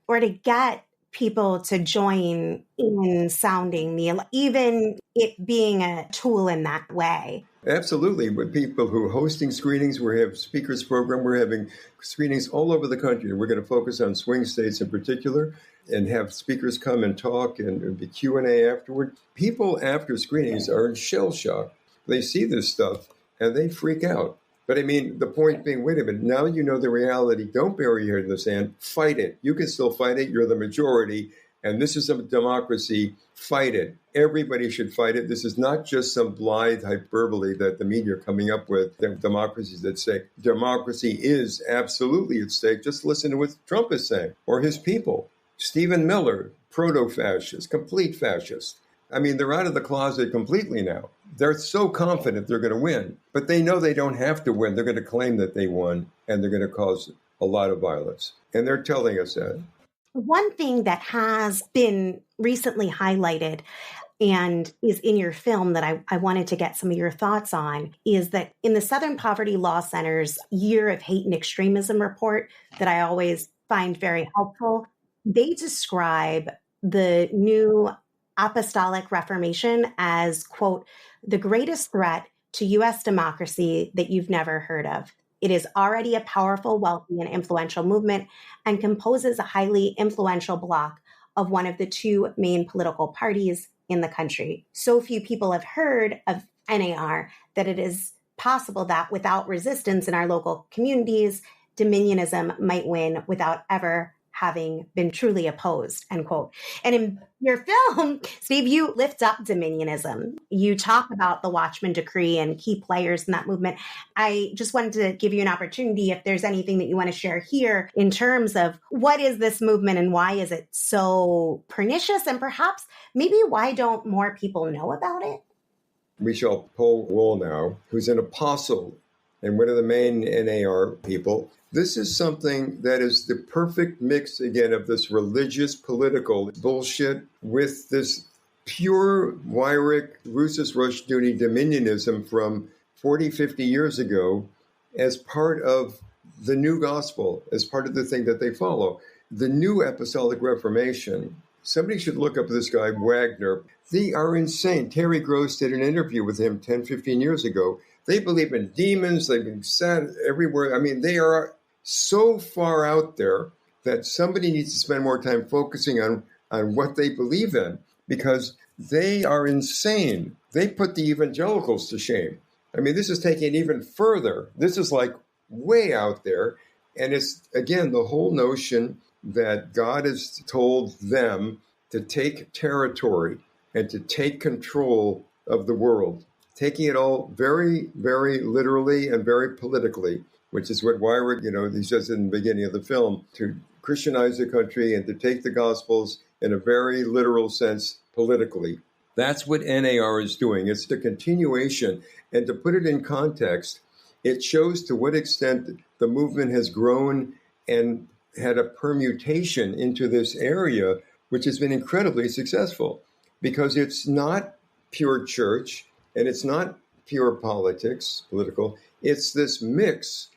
Or to get people to join in sounding even it being a tool in that way. Absolutely. With people who are hosting screenings, we have speakers program. We're having screenings all over the country. We're going to focus on swing states in particular and have speakers come and talk and be Q&A afterward. People after screenings are in shell shock. They see this stuff and they freak out. But I mean, the point being, wait a minute, now you know the reality. Don't bury your head in the sand. Fight it. You can still fight it. You're the majority. And this is a democracy. Fight it. Everybody should fight it. This is not just some blithe hyperbole that the media are coming up with. That democracy is at stake. Democracy is absolutely at stake. Just listen to what Trump is saying, or his people. Stephen Miller, proto-fascist, complete fascist. I mean, they're out of the closet completely now. They're so confident they're going to win, but they know they don't have to win. They're going to claim that they won, and they're going to cause a lot of violence. And they're telling us that. One thing that has been recently highlighted and is in your film that I wanted to get some of your thoughts on is that in the Southern Poverty Law Center's Year of Hate and Extremism report that I always find very helpful, they describe the new Apostolic Reformation as, quote, the greatest threat to U.S. democracy that you've never heard of. It is already a powerful, wealthy, and influential movement and composes a highly influential bloc of one of the two main political parties in the country. So few people have heard of NAR that it is possible that without resistance in our local communities, Dominionism might win without ever having been truly opposed, end quote. And in your film, Steve, you lift up Dominionism. You talk about the Watchman Decree and key players in that movement. I just wanted to give you an opportunity if there's anything that you want to share here in terms of what is this movement and why is it so pernicious, and perhaps maybe why don't more people know about it? Michelle Paul Wallnow, who's an apostle and one of the main NAR people. This is something that is the perfect mix, again, of this religious, political bullshit with this pure Weyrich, Rousas Rushdoony Dominionism from 40, 50 years ago as part of the new gospel, as part of the thing that they follow. The new Apostolic Reformation. Somebody should look up this guy, Wagner. They are insane. Terry Gross did an interview with him 10, 15 years ago. They believe in demons. They've been sent everywhere. I mean, they are so far out there that somebody needs to spend more time focusing on what they believe in, because they are insane. They put the evangelicals to shame. I mean, this is taking it even further. This is like way out there. And it's, again, the whole notion that God has told them to take territory and to take control of the world, taking it all very, very literally and very politically. which is what Weyrich, he says in the beginning of the film, to Christianize the country and to take the Gospels in a very literal sense politically. That's what NAR is doing. It's the continuation. And to put it in context, it shows to what extent the movement has grown and had a permutation into this area, which has been incredibly successful, because it's not pure church and it's not pure political. It's this mix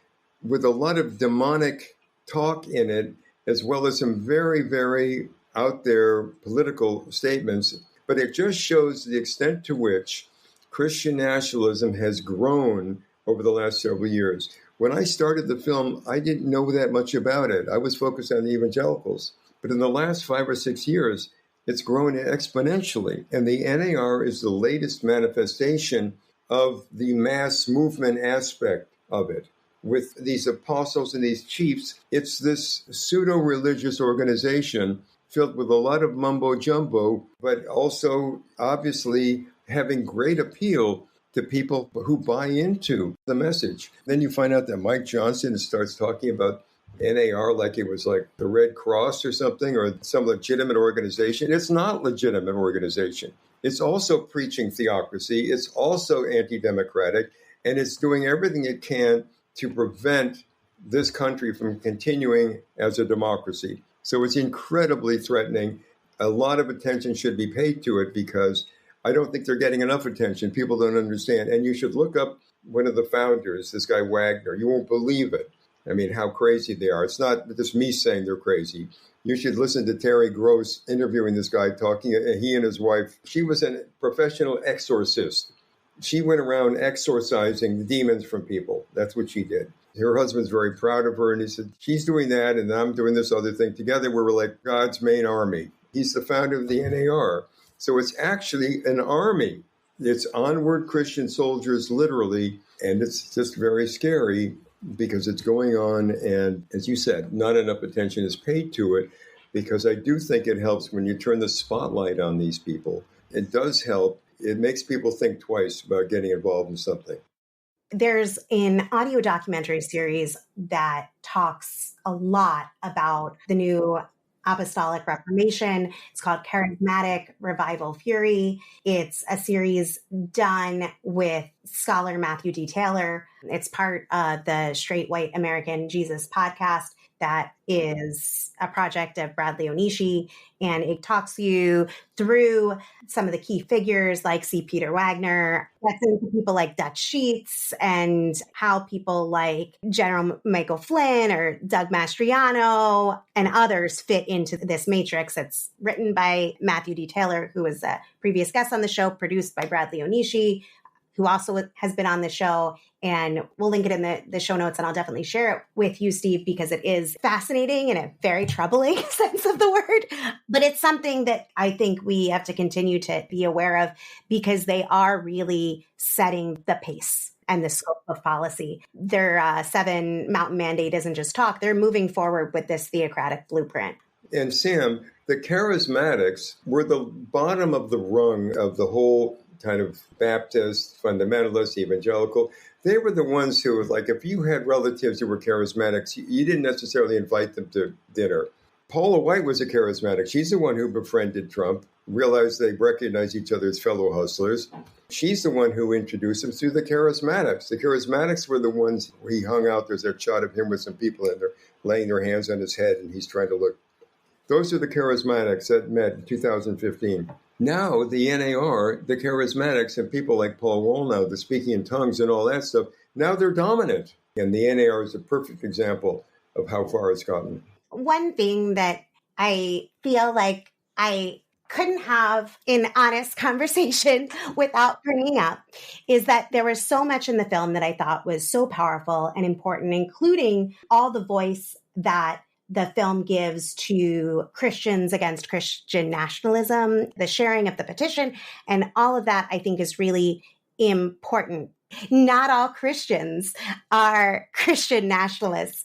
with a lot of demonic talk in it, as well as some very, very out there political statements. But it just shows the extent to which Christian nationalism has grown over the last several years. When I started the film, I didn't know that much about it. I was focused on the evangelicals. But in the last 5 or 6 years, it's grown exponentially. And the NAR is the latest manifestation of the mass movement aspect of it. With these apostles and these chiefs, it's this pseudo-religious organization filled with a lot of mumbo-jumbo, but also obviously having great appeal to people who buy into the message. Then you find out that Mike Johnson starts talking about NAR like it was like the Red Cross or something, or some legitimate organization. It's not a legitimate organization. It's also preaching theocracy. It's also anti-democratic, and it's doing everything it can to prevent this country from continuing as a democracy. So it's incredibly threatening. A lot of attention should be paid to it because I don't think they're getting enough attention. People don't understand. And you should look up one of the founders, this guy Wagner. You won't believe it. I mean, how crazy they are. It's not just me saying they're crazy. You should listen to Terry Gross interviewing this guy, talking. He and his wife, she was a professional exorcist. She went around exorcising the demons from people. That's what she did. Her husband's very proud of her. And he said, she's doing that, and I'm doing this other thing. Together, we're like God's main army. He's the founder of the NAR. So it's actually an army. It's onward Christian soldiers, literally. And it's just very scary because it's going on. And as you said, not enough attention is paid to it, because I do think it helps when you turn the spotlight on these people. It does help. It makes people think twice about getting involved in something. There's an audio documentary series that talks a lot about the new Apostolic Reformation. It's called Charismatic Revival Fury. It's a series done with scholar Matthew D. Taylor. It's part of the Straight White American Jesus podcast that is a project of Bradley Onishi, and it talks you through some of the key figures like C. Peter Wagner, gets into people like Dutch Sheets, and how people like General Michael Flynn or Doug Mastriano and others fit into this matrix. It's written by Matthew D. Taylor, who was a previous guest on the show, produced by Bradley Onishi, who also has been on the show. And we'll link it in the show notes, and I'll definitely share it with you, Steve, because it is fascinating in a very troubling sense of the word. But it's something that I think we have to continue to be aware of, because they are really setting the pace and the scope of policy. Their 7 Mountain Mandate isn't just talk. They're moving forward with this theocratic blueprint. And Sam, the charismatics were the bottom of the rung of the whole kind of Baptist, fundamentalist, evangelical. They were the ones who were like, if you had relatives who were charismatics, you didn't necessarily invite them to dinner. Paula White was a charismatic. She's the one who befriended Trump, realized they recognized each other as fellow hustlers. She's the one who introduced him to the charismatics. The charismatics were the ones he hung out. There's a shot of him with some people, and they're laying their hands on his head, and he's trying to look. Those are the charismatics that met in 2015. Now, the NAR, the charismatics, and people like Paul Wallnau, the speaking in tongues and all that stuff, now they're dominant. And the NAR is a perfect example of how far it's gotten. One thing that I feel like I couldn't have an honest conversation without bringing up is that there was so much in the film that I thought was so powerful and important, including all the voice that the film gives to Christians against Christian nationalism, the sharing of the petition, and all of that I think is really important. Not all Christians are Christian nationalists.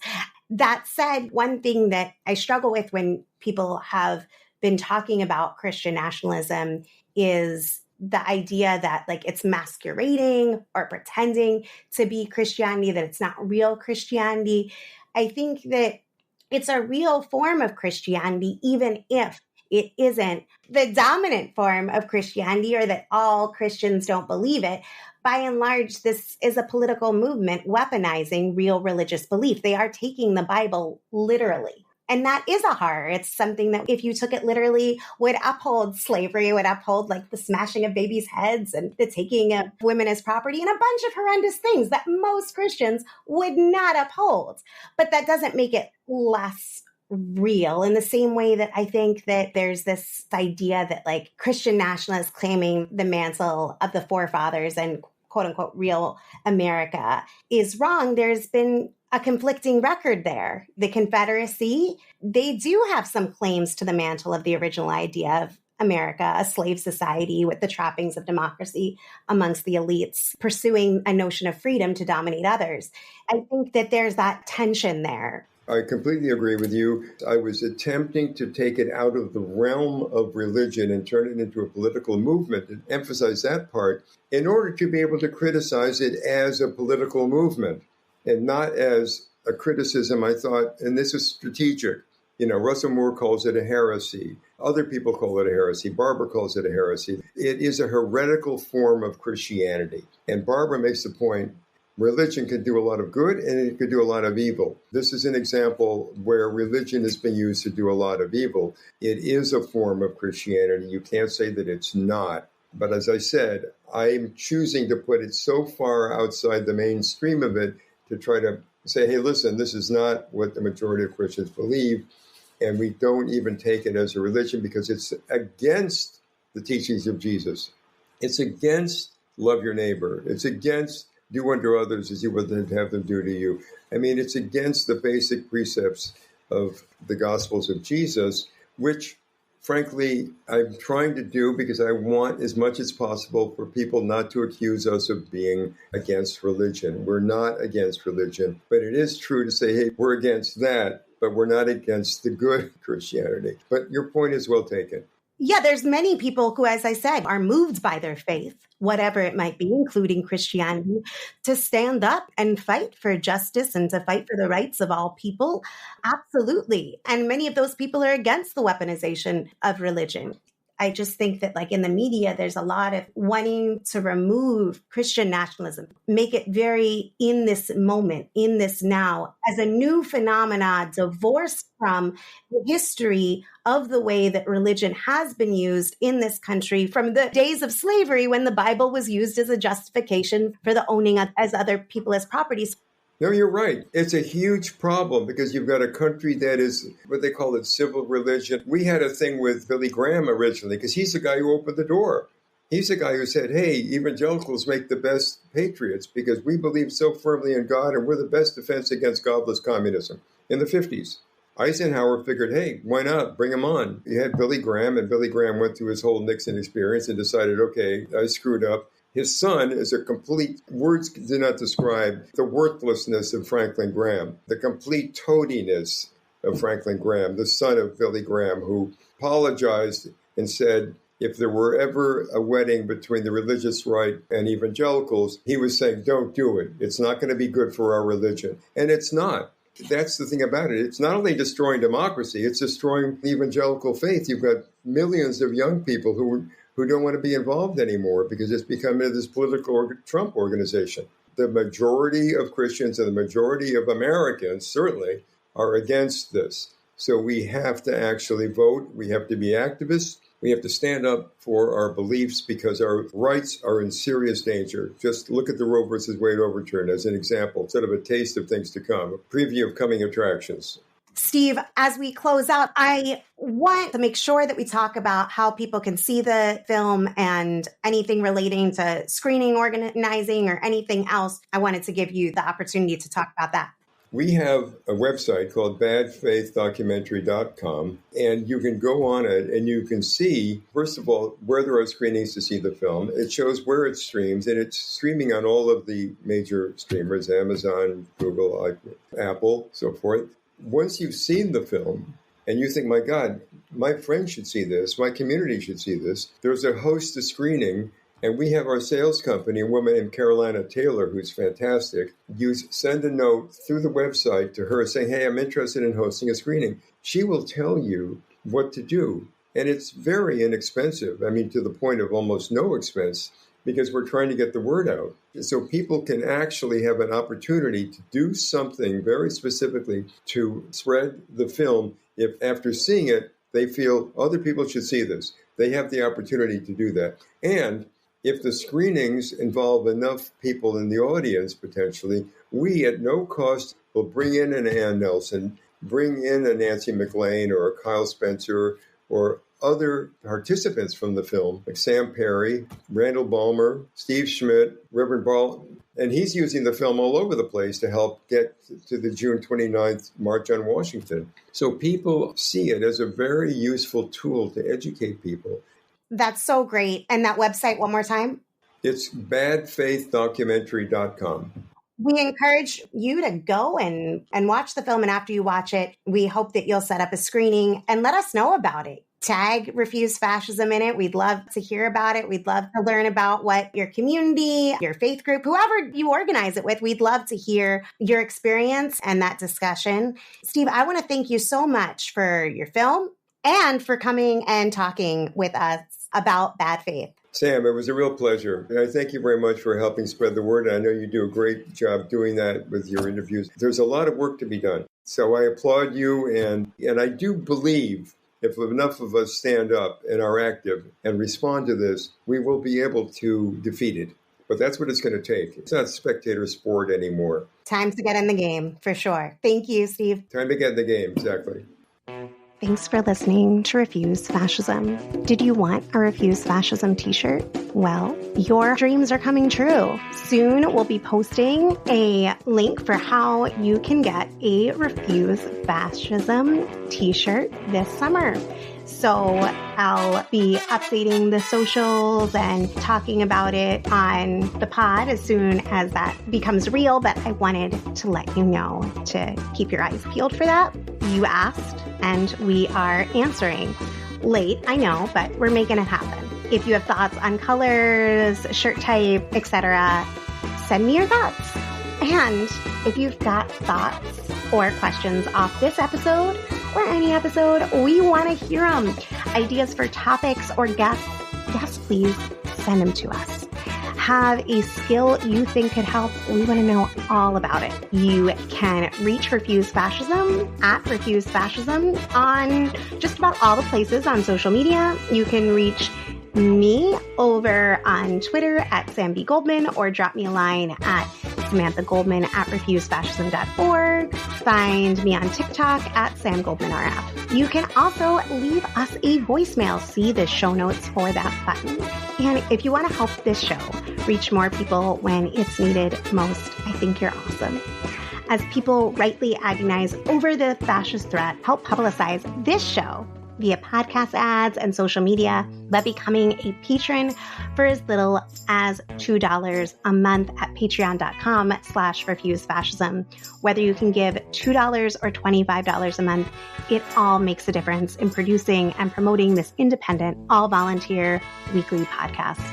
That said, one thing that I struggle with when people have been talking about Christian nationalism is the idea that like it's masquerading or pretending to be Christianity, that it's not real Christianity. I think that it's a real form of Christianity, even if it isn't the dominant form of Christianity, or that all Christians don't believe it. By and large, this is a political movement weaponizing real religious belief. They are taking the Bible literally. And that is a horror. It's something that if you took it literally would uphold slavery, would uphold like the smashing of babies' heads and the taking of women as property and a bunch of horrendous things that most Christians would not uphold. But that doesn't make it less real, in the same way that I think that there's this idea that like Christian nationalists claiming the mantle of the forefathers and quote unquote real America is wrong. There's been a conflicting record there. The Confederacy, they do have some claims to the mantle of the original idea of America, a slave society with the trappings of democracy amongst the elites, pursuing a notion of freedom to dominate others. I think that there's that tension there. I completely agree with you. I was attempting to take it out of the realm of religion and turn it into a political movement and emphasize that part in order to be able to criticize it as a political movement and not as a criticism, I thought, and this is strategic. You know, Russell Moore calls it a heresy. Other people call it a heresy. Barbara calls it a heresy. It is a heretical form of Christianity. And Barbara makes the point, religion can do a lot of good and it could do a lot of evil. This is an example where religion has been used to do a lot of evil. It is a form of Christianity. You can't say that it's not. But as I said, I'm choosing to put it so far outside the mainstream of it to try to say, hey, listen, this is not what the majority of Christians believe. And we don't even take it as a religion because it's against the teachings of Jesus. It's against love your neighbor. It's against do unto others as you would have them do to you. I mean, it's against the basic precepts of the Gospels of Jesus, which, frankly, I'm trying to do because I want as much as possible for people not to accuse us of being against religion. We're not against religion, but it is true to say, hey, we're against that, but we're not against the good Christianity. But your point is well taken. Yeah, there's many people who, as I said, are moved by their faith, whatever it might be, including Christianity, to stand up and fight for justice and to fight for the rights of all people. Absolutely. And many of those people are against the weaponization of religion. I just think that like in the media, there's a lot of wanting to remove Christian nationalism, make it very in this moment, in this now, as a new phenomena divorced from the history of the way that religion has been used in this country from the days of slavery when the Bible was used as a justification for the owning of as other people as properties. No, you're right. It's a huge problem because you've got a country that is what they call it civil religion. We had a thing with Billy Graham originally because he's the guy who opened the door. He's the guy who said, hey, evangelicals make the best patriots because we believe so firmly in God and we're the best defense against godless communism in the 50s. Eisenhower figured, hey, why not? Bring him on. You had Billy Graham, and Billy Graham went through his whole Nixon experience and decided, okay, I screwed up. His son is a complete, words do not describe the worthlessness of Franklin Graham, the complete toadiness of Franklin Graham, the son of Billy Graham, who apologized and said, if there were ever a wedding between the religious right and evangelicals, he was saying, don't do it. It's not going to be good for our religion. And it's not. That's the thing about it. It's not only destroying democracy, it's destroying evangelical faith. You've got millions of young people who don't want to be involved anymore because it's become this political Trump organization. The majority of Christians and the majority of Americans certainly are against this. So we have to actually vote. We have to be activists. We have to stand up for our beliefs because our rights are in serious danger. Just look at the Roe versus Wade overturn as an example, sort of a taste of things to come, a preview of coming attractions. Steve, as we close out, I want to make sure that we talk about how people can see the film and anything relating to screening, organizing, or anything else. I wanted to give you the opportunity to talk about that. We have a website called badfaithdocumentary.com, and you can go on it and you can see, first of all, where there are screenings to see the film. It shows where it streams, and it's streaming on all of the major streamers, Amazon, Google, Apple, so forth. Once you've seen the film and you think, my God, my friends should see this, my community should see this. There's a host of screening, and we have our sales company, a woman named Carolina Taylor, who's fantastic. You send a note through the website to her saying, hey, I'm interested in hosting a screening. She will tell you what to do. And it's very inexpensive. I mean, to the point of almost no expense, because we're trying to get the word out. So people can actually have an opportunity to do something very specifically to spread the film. If after seeing it, they feel other people should see this, they have the opportunity to do that. And if the screenings involve enough people in the audience, potentially, we at no cost will bring in an Ann Nelson, bring in a Nancy McLean or a Kyle Spencer or other participants from the film, like Sam Perry, Randall Ballmer, Steve Schmidt, Reverend Ball, and he's using the film all over the place to help get to the June 29th March on Washington. So people see it as a very useful tool to educate people. That's so great. And that website, one more time? It's badfaithdocumentary.com. We encourage you to go and watch the film. And after you watch it, we hope that you'll set up a screening and let us know about it. Tag Refuse Fascism in it. We'd love to hear about it. We'd love to learn about what your community, your faith group, whoever you organize it with, we'd love to hear your experience and that discussion. Steve, I want to thank you so much for your film and for coming and talking with us about Bad Faith. Sam, it was a real pleasure. And I thank you very much for helping spread the word. I know you do a great job doing that with your interviews. There's a lot of work to be done. So I applaud you. And I do believe if enough of us stand up and are active and respond to this, we will be able to defeat it. But that's what it's going to take. It's not spectator sport anymore. Time to get in the game, for sure. Thank you, Steve. Time to get in the game, exactly. Thanks for listening to Refuse Fascism. Did you want a Refuse Fascism t-shirt? Well, your dreams are coming true. Soon we'll be posting a link for how you can get a Refuse Fascism t-shirt this summer. So I'll be updating the socials and talking about it on the pod as soon as that becomes real. But I wanted to let you know to keep your eyes peeled for that. You asked, and we are answering. Late, I know, but we're making it happen. If you have thoughts on colors, shirt type, etc., send me your thoughts. And if you've got thoughts or questions off this episode or any episode, we want to hear them. Ideas for topics or guests, yes, please send them to us. Have a skill you think could help, we want to know all about it. You can reach Refuse Fascism at Refuse Fascism on just about all the places on social media. You can reach me over on Twitter at Sam B. Goldman or drop me a line at Samantha Goldman at refusefascism.org. Find me on TikTok at Sam Goldman RF. You can also leave us a voicemail. See the show notes for that button. And if you want to help this show reach more people when it's needed most, I think you're awesome. As people rightly agonize over the fascist threat, help publicize this show via podcast ads and social media by becoming a patron for as little as $2 a month at patreon.com/refusefascism. Whether you can give $2 or $25 a month, it all makes a difference in producing and promoting this independent, all-volunteer weekly podcast.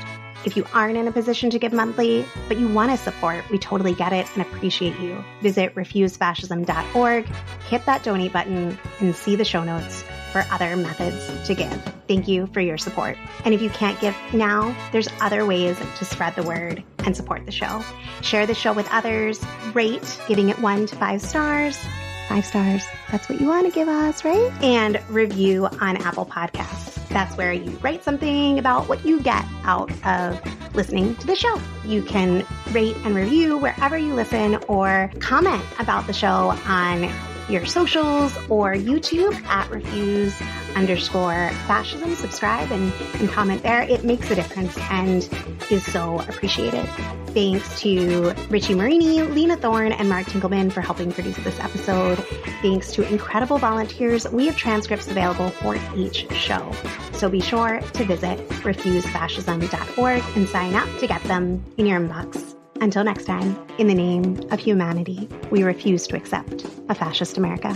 If you aren't in a position to give monthly, but you want to support, we totally get it and appreciate you. Visit refusefascism.org, hit that donate button, and see the show notes for other methods to give. Thank you for your support. And if you can't give now, there's other ways to spread the word and support the show. Share the show with others, rate, giving it 1 to 5 stars. 5 stars, that's what you want to give us, right? And review on Apple Podcasts. That's where you write something about what you get out of listening to the show. You can rate and review wherever you listen or comment about the show on your socials or YouTube at refuse_fascism. Subscribe and comment there. It makes a difference and is so appreciated. Thanks to Richie Marini, Lena Thorne, and Mark Tinkelman for helping produce this episode. Thanks to incredible volunteers. We have transcripts available for each show. So be sure to visit refusefascism.org and sign up to get them in your inbox. Until next time, in the name of humanity, we refuse to accept a fascist America.